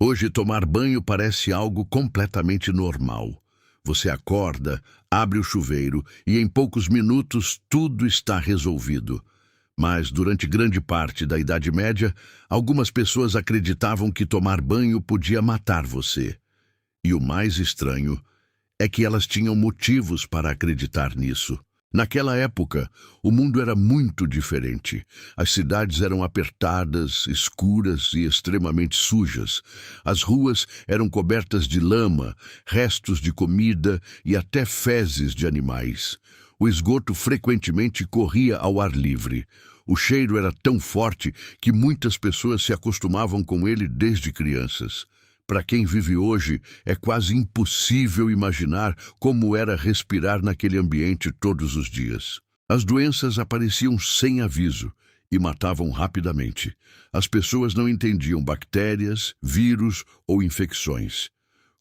Hoje, tomar banho parece algo completamente normal. Você acorda, abre o chuveiro e em poucos minutos tudo está resolvido. Mas durante grande parte da Idade Média, algumas pessoas acreditavam que tomar banho podia matar você. E o mais estranho é que elas tinham motivos para acreditar nisso. Naquela época, o mundo era muito diferente. As cidades eram apertadas, escuras e extremamente sujas. As ruas eram cobertas de lama, restos de comida e até fezes de animais. O esgoto frequentemente corria ao ar livre. O cheiro era tão forte que muitas pessoas se acostumavam com ele desde crianças. Para quem vive hoje, é quase impossível imaginar como era respirar naquele ambiente todos os dias. As doenças apareciam sem aviso e matavam rapidamente. As pessoas não entendiam bactérias, vírus ou infecções.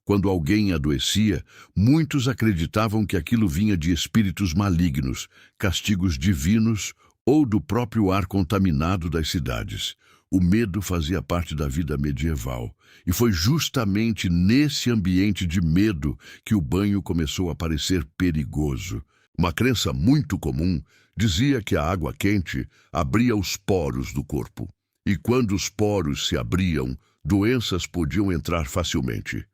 Quando alguém adoecia, muitos acreditavam que aquilo vinha de espíritos malignos, castigos divinos ou do próprio ar contaminado das cidades. O medo fazia parte da vida medieval, e foi justamente nesse ambiente de medo que o banho começou a parecer perigoso. Uma crença muito comum dizia que a água quente abria os poros do corpo, e quando os poros se abriam, doenças podiam entrar facilmente.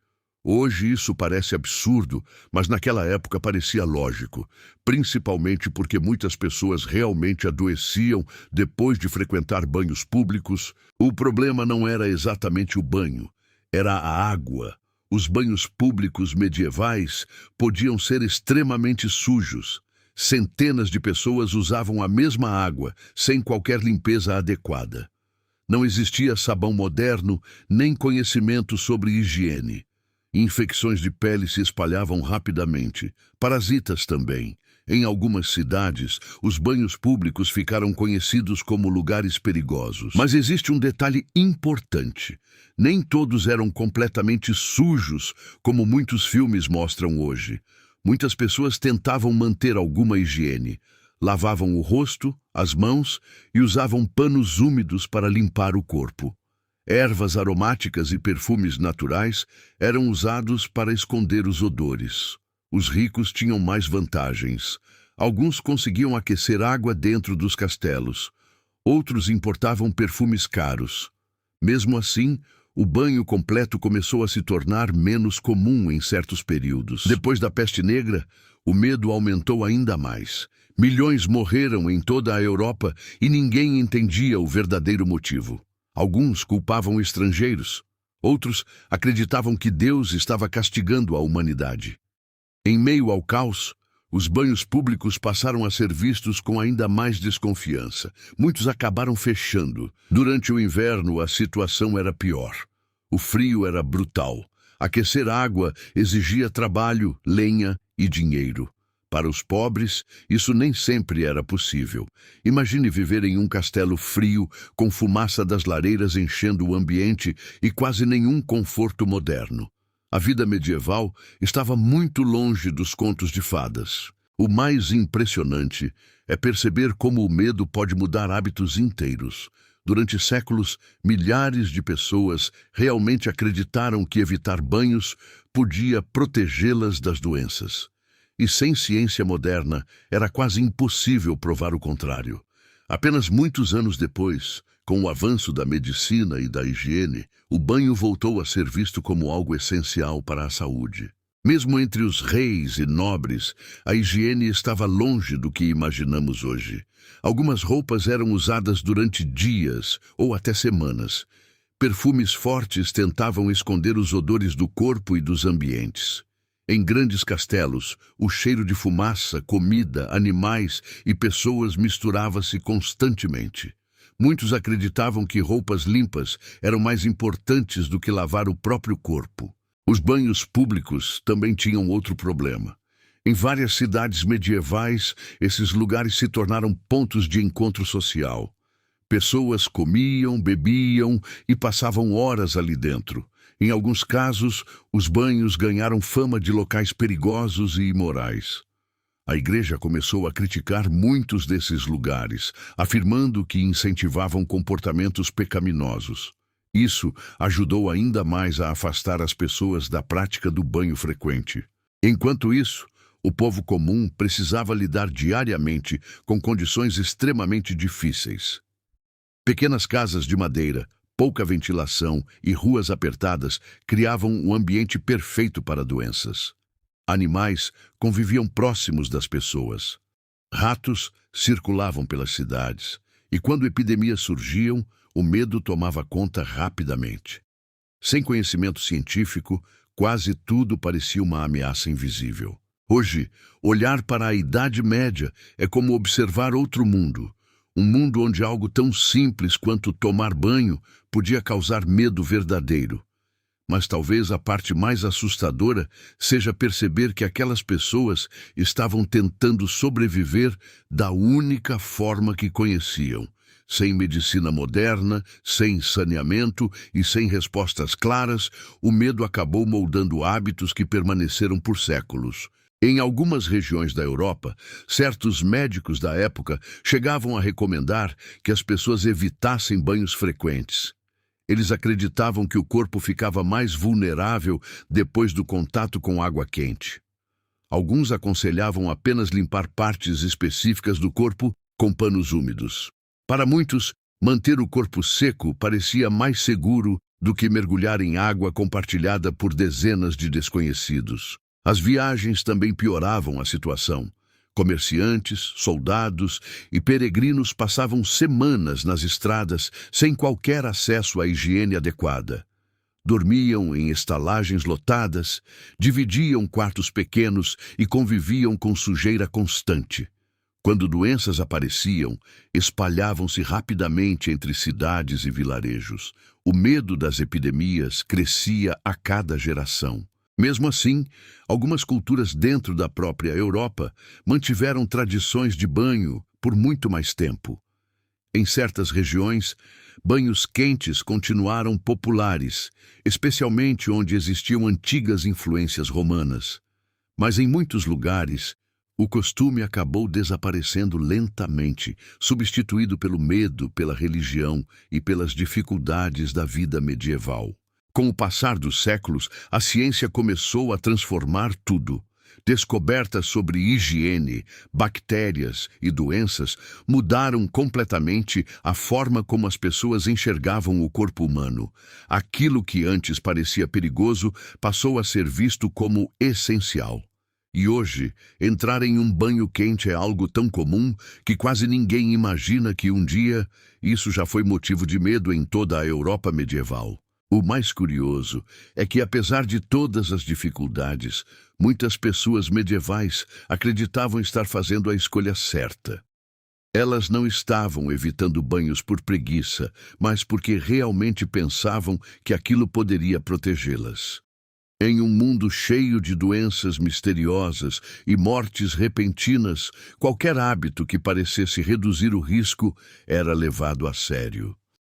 Hoje isso parece absurdo, mas naquela época parecia lógico, principalmente porque muitas pessoas realmente adoeciam depois de frequentar banhos públicos. O problema não era exatamente o banho, era a água. Os banhos públicos medievais podiam ser extremamente sujos. Centenas de pessoas usavam a mesma água, sem qualquer limpeza adequada. Não existia sabão moderno, nem conhecimento sobre higiene. Infecções de pele se espalhavam rapidamente, parasitas também. Em algumas cidades, os banhos públicos ficaram conhecidos como lugares perigosos. Mas existe um detalhe importante. Nem todos eram completamente sujos, como muitos filmes mostram hoje. Muitas pessoas tentavam manter alguma higiene. Lavavam o rosto, as mãos e usavam panos úmidos para limpar o corpo. Ervas aromáticas e perfumes naturais eram usados para esconder os odores. Os ricos tinham mais vantagens. Alguns conseguiam aquecer água dentro dos castelos. Outros importavam perfumes caros. Mesmo assim, o banho completo começou a se tornar menos comum em certos períodos. Depois da peste negra, o medo aumentou ainda mais. Milhões morreram em toda a Europa e ninguém entendia o verdadeiro motivo. Alguns culpavam estrangeiros, outros acreditavam que Deus estava castigando a humanidade. Em meio ao caos, os banhos públicos passaram a ser vistos com ainda mais desconfiança. Muitos acabaram fechando. Durante o inverno, a situação era pior. O frio era brutal. Aquecer água exigia trabalho, lenha e dinheiro. Para os pobres, isso nem sempre era possível. Imagine viver em um castelo frio, com fumaça das lareiras enchendo o ambiente e quase nenhum conforto moderno. A vida medieval estava muito longe dos contos de fadas. O mais impressionante é perceber como o medo pode mudar hábitos inteiros. Durante séculos, milhares de pessoas realmente acreditaram que evitar banhos podia protegê-las das doenças. E sem ciência moderna, era quase impossível provar o contrário. Apenas muitos anos depois, com o avanço da medicina e da higiene, o banho voltou a ser visto como algo essencial para a saúde. Mesmo entre os reis e nobres, a higiene estava longe do que imaginamos hoje. Algumas roupas eram usadas durante dias ou até semanas. Perfumes fortes tentavam esconder os odores do corpo e dos ambientes. Em grandes castelos, o cheiro de fumaça, comida, animais e pessoas misturava-se constantemente. Muitos acreditavam que roupas limpas eram mais importantes do que lavar o próprio corpo. Os banhos públicos também tinham outro problema. Em várias cidades medievais, esses lugares se tornaram pontos de encontro social. Pessoas comiam, bebiam e passavam horas ali dentro. Em alguns casos, os banhos ganharam fama de locais perigosos e imorais. A igreja começou a criticar muitos desses lugares, afirmando que incentivavam comportamentos pecaminosos. Isso ajudou ainda mais a afastar as pessoas da prática do banho frequente. Enquanto isso, o povo comum precisava lidar diariamente com condições extremamente difíceis. Pequenas casas de madeira, pouca ventilação e ruas apertadas criavam um ambiente perfeito para doenças. Animais conviviam próximos das pessoas. Ratos circulavam pelas cidades, e quando epidemias surgiam, o medo tomava conta rapidamente. Sem conhecimento científico, quase tudo parecia uma ameaça invisível. Hoje, olhar para a Idade Média é como observar outro mundo. Um mundo onde algo tão simples quanto tomar banho podia causar medo verdadeiro. Mas talvez a parte mais assustadora seja perceber que aquelas pessoas estavam tentando sobreviver da única forma que conheciam. Sem medicina moderna, sem saneamento e sem respostas claras, o medo acabou moldando hábitos que permaneceram por séculos. Em algumas regiões da Europa, certos médicos da época chegavam a recomendar que as pessoas evitassem banhos frequentes. Eles acreditavam que o corpo ficava mais vulnerável depois do contato com água quente. Alguns aconselhavam apenas limpar partes específicas do corpo com panos úmidos. Para muitos, manter o corpo seco parecia mais seguro do que mergulhar em água compartilhada por dezenas de desconhecidos. As viagens também pioravam a situação. Comerciantes, soldados e peregrinos passavam semanas nas estradas sem qualquer acesso à higiene adequada. Dormiam em estalagens lotadas, dividiam quartos pequenos e conviviam com sujeira constante. Quando doenças apareciam, espalhavam-se rapidamente entre cidades e vilarejos. O medo das epidemias crescia a cada geração. Mesmo assim, algumas culturas dentro da própria Europa mantiveram tradições de banho por muito mais tempo. Em certas regiões, banhos quentes continuaram populares, especialmente onde existiam antigas influências romanas. Mas em muitos lugares, o costume acabou desaparecendo lentamente, substituído pelo medo, pela religião e pelas dificuldades da vida medieval. Com o passar dos séculos, a ciência começou a transformar tudo. Descobertas sobre higiene, bactérias e doenças mudaram completamente a forma como as pessoas enxergavam o corpo humano. Aquilo que antes parecia perigoso passou a ser visto como essencial. E hoje, entrar em um banho quente é algo tão comum que quase ninguém imagina que um dia isso já foi motivo de medo em toda a Europa medieval. O mais curioso é que, apesar de todas as dificuldades, muitas pessoas medievais acreditavam estar fazendo a escolha certa. Elas não estavam evitando banhos por preguiça, mas porque realmente pensavam que aquilo poderia protegê-las. Em um mundo cheio de doenças misteriosas e mortes repentinas, qualquer hábito que parecesse reduzir o risco era levado a sério.